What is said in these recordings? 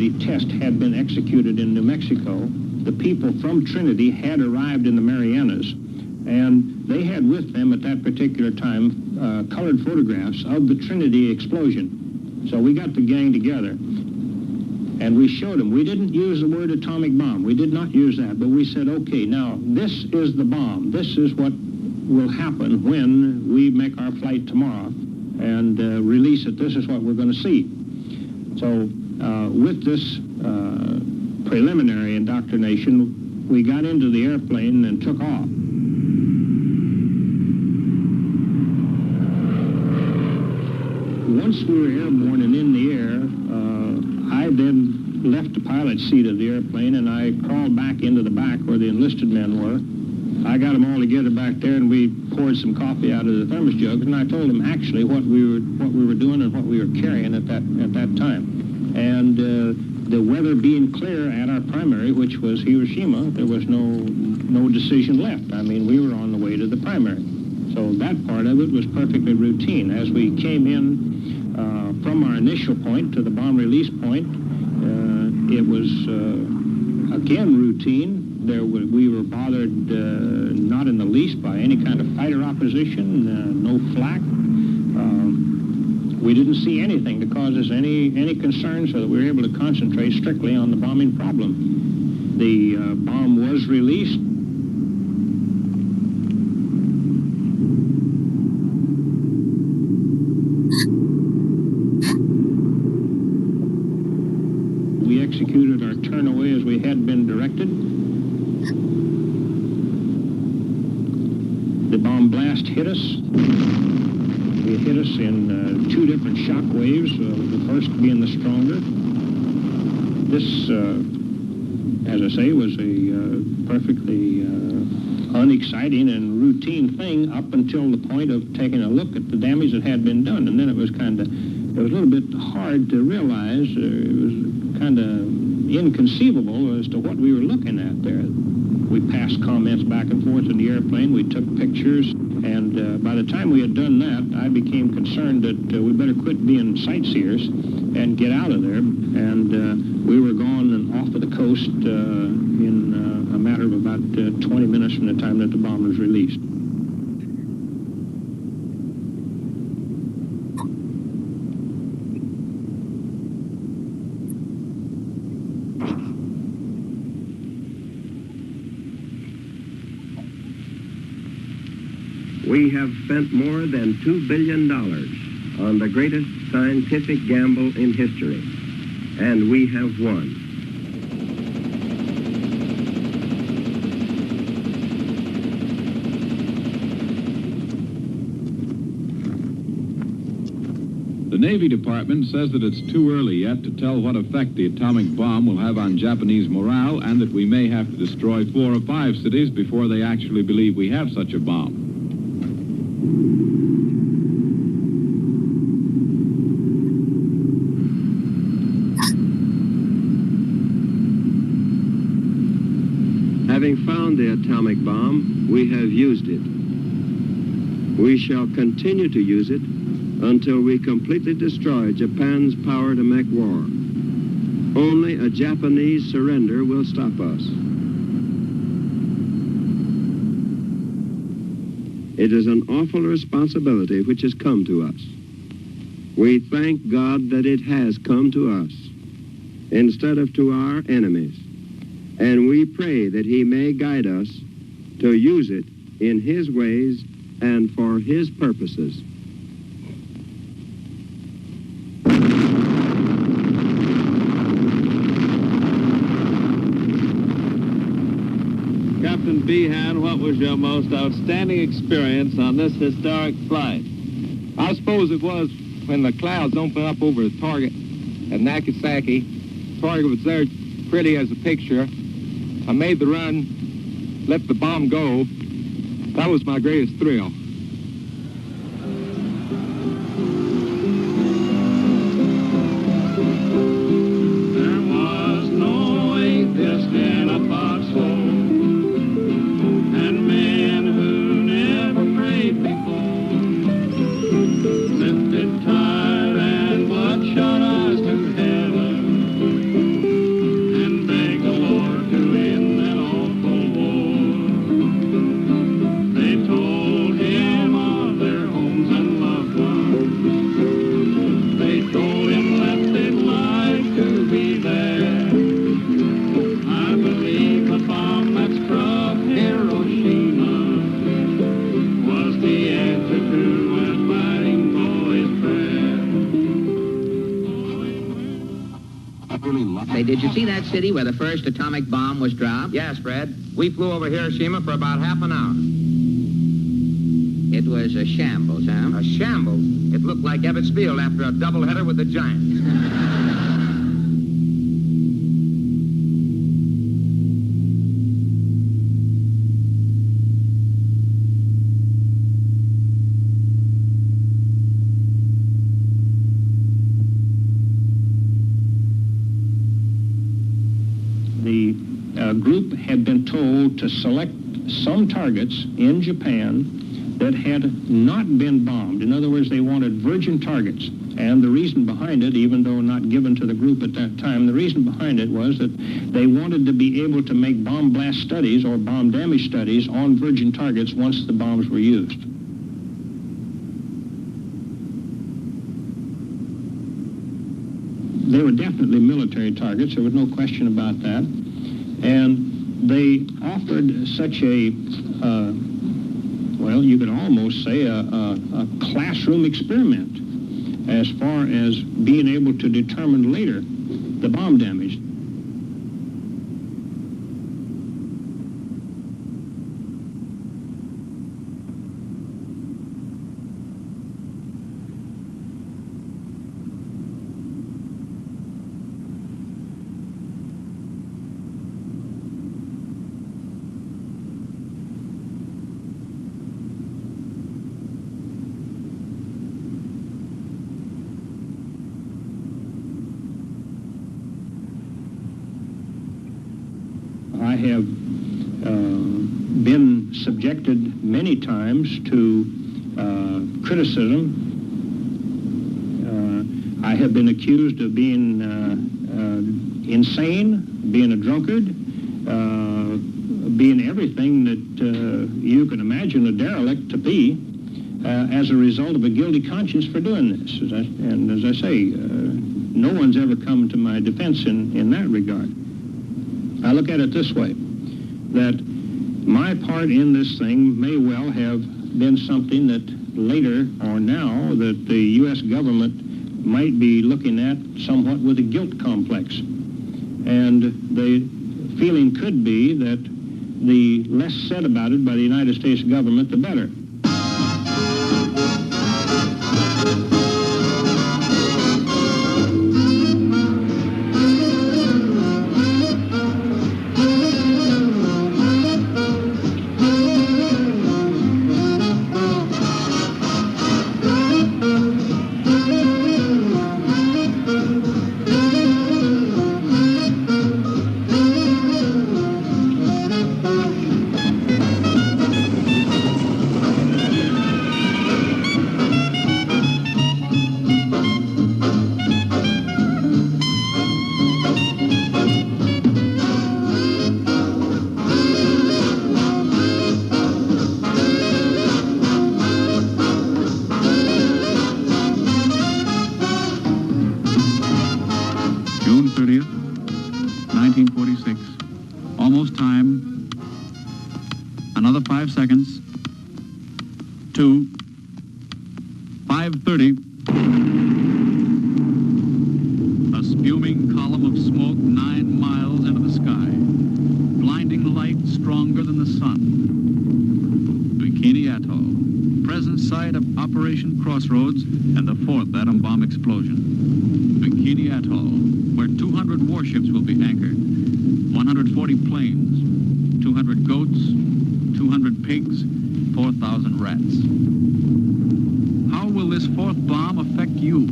the test had been executed in New Mexico, the people from Trinity had arrived in the Marianas, and they had with them at that particular time colored photographs of the Trinity explosion. So we got the gang together, and we showed them. We didn't use the word atomic bomb. We did not use that, but we said, okay, now this is the bomb. This is what will happen when we make our flight tomorrow and release it. This is what we're going to see. So with this preliminary indoctrination, we got into the airplane and took off. Once we were airborne and in the air, I then left the pilot's seat of the airplane and I crawled back into the back where the enlisted men were. I got them all together back there, and we poured some coffee out of the thermos jugs, and I told them actually what we were doing and what we were carrying at that time. And the weather being clear at our primary, which was Hiroshima, there was no decision left. I mean, we were on the way to the primary. So that part of it was perfectly routine. As we came in from our initial point to the bomb release point, it was again routine. We were bothered not in the least by any kind of fighter opposition, no flak. We didn't see anything to cause us any concern, so that we were able to concentrate strictly on the bombing problem. The bomb was released. We executed our turn away as we had been directed. The bomb blast hit us. It hit us in two different shock waves, the first being the stronger. This, as I say, was a perfectly unexciting and routine thing up until the point of taking a look at the damage that had been done. And then it was a little bit hard to realize. It was kind of inconceivable as to what we were looking at there. We passed comments back and forth in the airplane. We took pictures. And by the time we had done that, I became concerned that we better quit being sightseers and get out of there. And we were gone and off of the coast in a matter of about 20 minutes from the time that the bomb was released. We have spent more than $2 billion on the greatest scientific gamble in history, and we have won. The Navy Department says that it's too early yet to tell what effect the atomic bomb will have on Japanese morale, and that we may have to destroy 4 or 5 cities before they actually believe we have such a bomb. Having found the atomic bomb, we have used it. We shall continue to use it until we completely destroy Japan's power to make war. Only a Japanese surrender will stop us. It is an awful responsibility which has come to us. We thank God that it has come to us instead of to our enemies. And we pray that He may guide us to use it in His ways and for His purposes. Captain Behan, what was your most outstanding experience on this historic flight? I suppose it was when the clouds opened up over the target at Nagasaki. Target was there pretty as a picture. I made the run, let the bomb go. That was my greatest thrill. There was no atheist in a foxhole, and men who never prayed before lifted tired and bloodshot eyes to heaven did you see that city where the first atomic bomb was dropped? Yes, Fred. We flew over Hiroshima for about half an hour. It was a shambles, huh? A shambles? It looked like Ebbets Field after a doubleheader with the Giants. The group had been told to select some targets in Japan that had not been bombed. In other words, they wanted virgin targets. And the reason behind it, even though not given to the group at that time, the reason behind it was that they wanted to be able to make bomb blast studies or bomb damage studies on virgin targets once the bombs were used. They were definitely military targets. There was no question about that. And they offered such a, well, you could almost say a classroom experiment as far as being able to determine later the bomb damage. I have been subjected many times to criticism. I have been accused of being insane, being a drunkard, being everything that you can imagine a derelict to be as a result of a guilty conscience for doing this. And as I say, no one's ever come to my defense in that regard. I look at it this way, that my part in this thing may well have been something that later or now that the U.S. government might be looking at somewhat with a guilt complex. And the feeling could be that the less said about it by the United States government, the better. June 30th, 1946. Almost time. Another 5 seconds. 2. 5:30. A spuming column of smoke 9 miles into the sky. Blinding light stronger than the sun. Bikini Atoll. Present site of Operation Crossroads and the 4th atom bomb explosion. Bikini Atoll, where 200 warships will be anchored, 140 planes, 200 goats, 200 pigs, 4,000 rats. How will this 4th bomb affect you?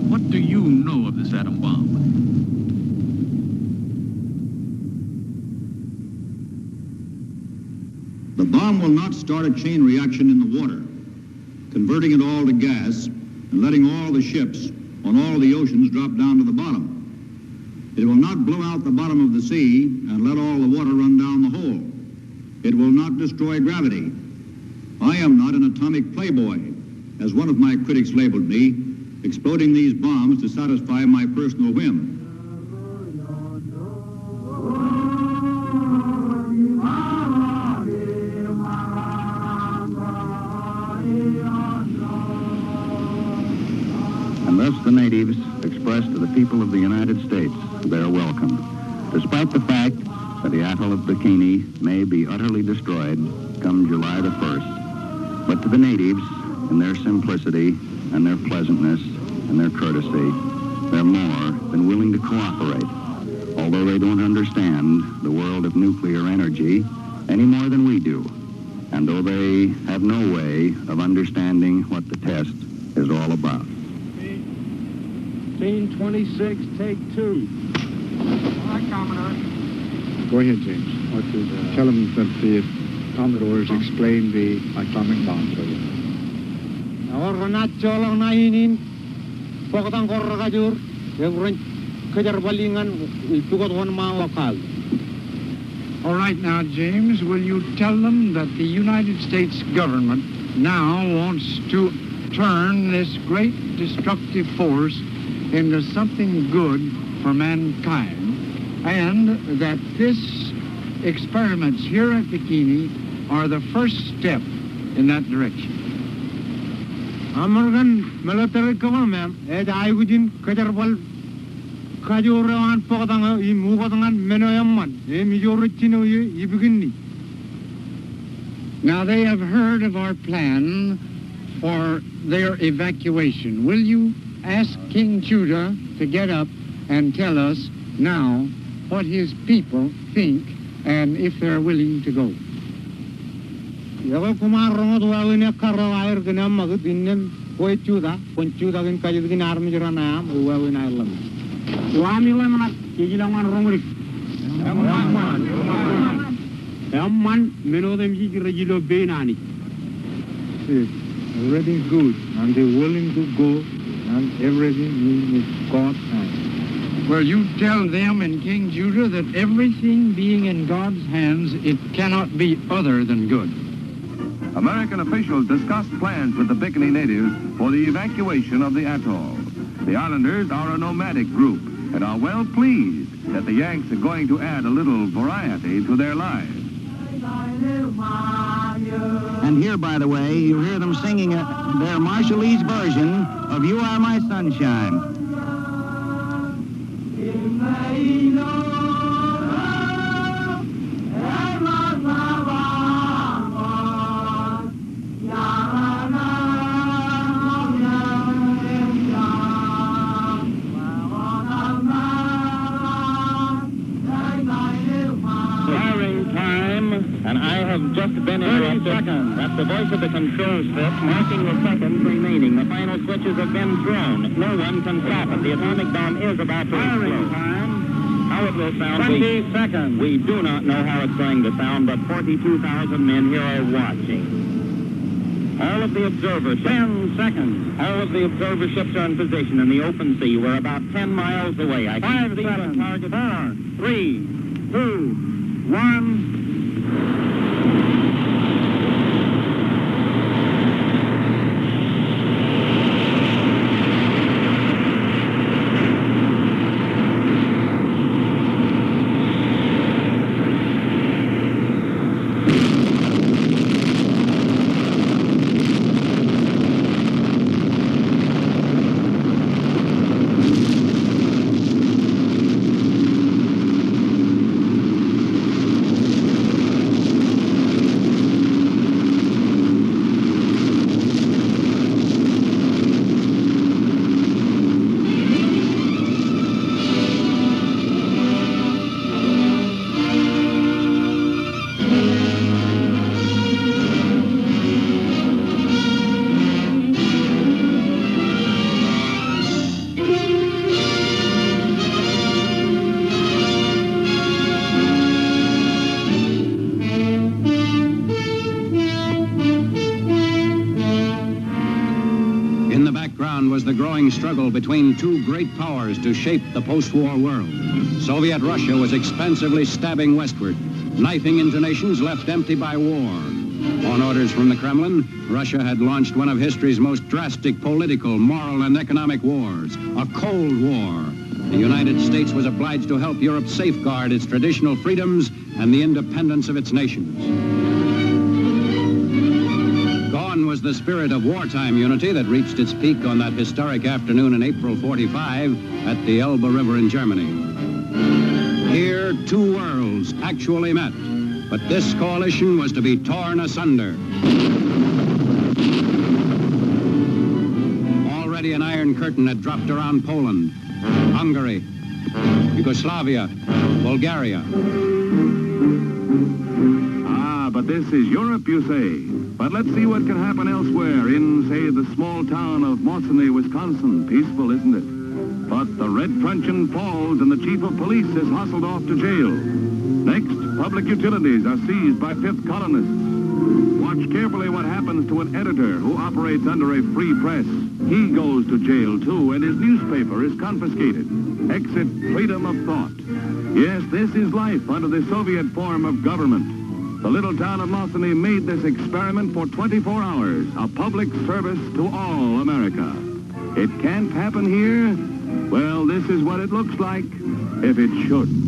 What do you know of this atom bomb? The bomb will not start a chain reaction in the water, converting it all to gas and letting all the ships on all the oceans drop down to the bottom. It will not blow out the bottom of the sea and let all the water run down the hole. It will not destroy gravity. I am not an atomic playboy, as one of my critics labeled me, exploding these bombs to satisfy my personal whim. And thus the natives expressed to the people of the United States their despite the fact that the atoll of Bikini may be utterly destroyed come July the 1st. But to the natives, in their simplicity and their pleasantness and their courtesy, they're more than willing to cooperate, although they don't understand the world of nuclear energy any more than we do, and though they have no way of understanding what the test is all about. Scene 26, take 2. Hi, Commodore. Go ahead, James. Tell them that the Commodores explained the atomic bomb to you. All right, now, James, will you tell them that the United States government now wants to turn this great destructive force into something good for mankind, and that this experiments here at Bikini are the first step in that direction. American military government ed aigujin kajarwal kajoran pokdanga I mugodangan menoyamman e mijorchino I beginni. Now they have heard of our plan for their evacuation. Will you ask King Judah to get up and tell us now what his people think and if they're willing to go? Yago kumarrongo duawine karro air gna magud innen koi chuda gin kajid gin army jirana am duawine airlam. Duami lemana kijilangan rongri. Amman menodem jigirajilo benani. Everything's good, and they're willing to go, and everything is God's hand. Well, you tell them in King Judah that everything being in God's hands, it cannot be other than good. American officials discussed plans with the Bikini natives for the evacuation of the atoll. The islanders are a nomadic group and are well pleased that the Yanks are going to add a little variety to their lives. And here, by the way, you hear them singing their Marshallese version of You Are My Sunshine. And I have just been interrupted. 30 seconds. That's the voice of the control switch, marking the seconds remaining. The final switches have been thrown. No one can stop it. The atomic bomb is about to explode. How it will sound, 20 seconds. We do not know how it's going to sound, but 42,000 men here are watching. All of the observer ships. 10 seconds. All of the observer ships are in position in the open sea. We're about 10 miles away. I 5 seconds. Target. 4, 3, 2, 1. Was the growing struggle between two great powers to shape the post-war world. Soviet Russia was expensively stabbing westward, knifing into nations left empty by war. On orders from the Kremlin, Russia had launched one of history's most drastic political, moral, and economic wars, a Cold War. The United States was obliged to help Europe safeguard its traditional freedoms and the independence of its nations. Was the spirit of wartime unity that reached its peak on that historic afternoon in April '45 at the Elbe River in Germany. Here, two worlds actually met. But this coalition was to be torn asunder. Already an iron curtain had dropped around Poland, Hungary, Yugoslavia, Bulgaria. Ah, but this is Europe, you say. But let's see what can happen elsewhere in, say, the small town of Mosinee, Wisconsin. Peaceful, isn't it? But the red truncheon falls and the chief of police is hustled off to jail. Next, public utilities are seized by fifth colonists. Watch carefully what happens to an editor who operates under a free press. He goes to jail, too, and his newspaper is confiscated. Exit freedom of thought. Yes, this is life under the Soviet form of government. The little town of Mosinee made this experiment for 24 hours, a public service to all America. It can't happen here? Well, this is what it looks like if it should.